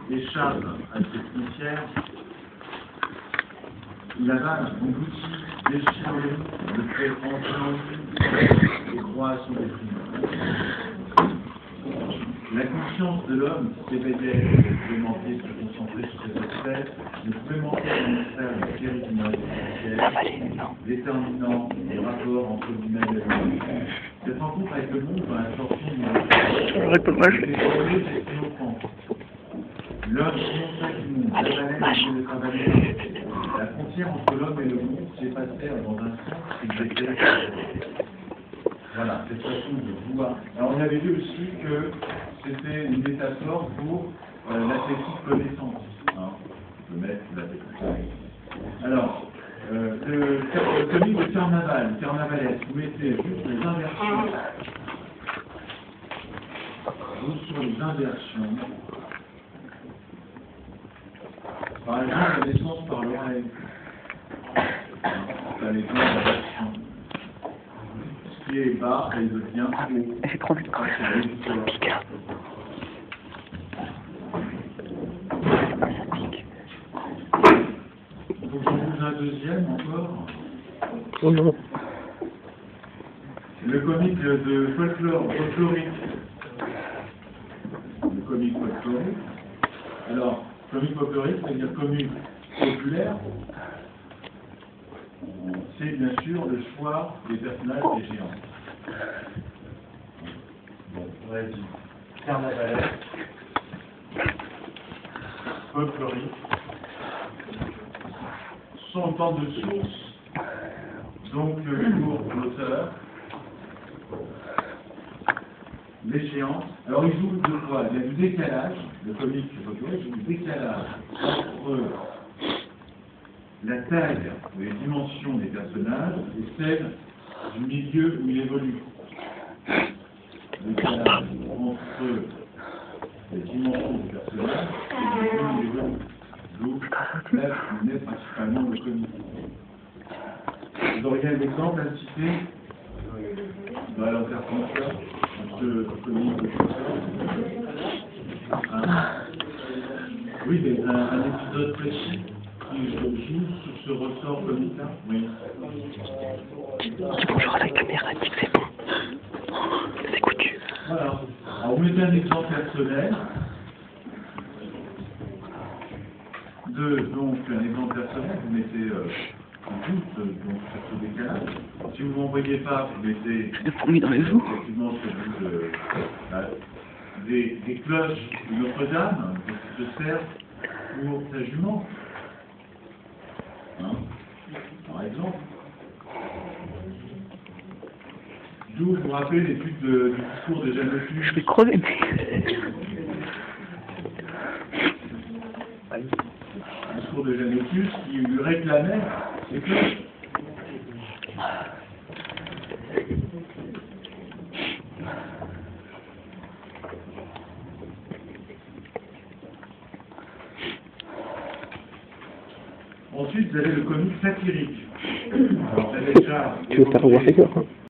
échappe à cette frontière, il avale en outil déchiré, le fait entrer et croit à son détriment. La conscience de l'homme qui s'éveillait et pouvait manquer de se concentrer sur cet aspect, ne pouvait manquer d'un mystère terriblement essentiel, déterminant les rapports entre l'humain et l'homme. Cette rencontre avec le monde dans la sortie du l'homme conscient du monde, la frontière entre l'homme et le monde s'est passée dans un sens qui était. Voilà, cette façon de voir. Alors on avait vu aussi que c'était une métaphore pour l'athlétique connaissance. Hein, le maître de l'athlétique. Alors, le comique de carnavalesque, vous mettez juste les inversions. Vous sur les inversions. Par exemple, la naissance par l'oreille. Par exemple, l'inversion. Ce qui est bas, elle devient haut. J'ai trop envie de courir. Ça pique là. Ça pique. Donc j'en vous un deuxième encore. Oh non. Le comique de folklorique. Le comique folklorique. Alors, comique folklorique, c'est-à-dire comique populaire. C'est bien sûr le choix des personnages des géants. Bon, on va dire carnavalesque, folklorique, sont autant de sources, donc pour l'auteur, l'échéance. Alors il joue de quoi? Il y a du décalage, le comique folklorique joue du décalage entre la taille ou les dimensions des personnages et celle du milieu où il évolue. Le décalage entre les dimensions du personnage et le milieu où il évolue. Donc, là, on est principalement le comique. Vous auriez un exemple à citer dans l'intervention de ce comique de oui, mais un épisode précis qui joue sur ce ressort comique-là. Oui. Dis bonjour à la caméra, dis que c'est bon. C'est coutu. Voilà. Alors, vous mettez un exemple personnel. Donc, un exemple personnel, vous mettez un doute donc, sur ce décalage. Si vous ne m'envoyez pas, vous mettez de fourmis dans les joues. Effectivement, des cloches de Notre-Dame qui se servent pour sa jument. Hein, par exemple. D'où vous rappelez l'étude du discours de Jeanne Lepus. Je vais crever, mais... Le discours de Jeanne Lepus qui lui réclamait ses cloches. Ensuite, vous avez le comique satirique. Alors, j'avais déjà tu veux faire revoir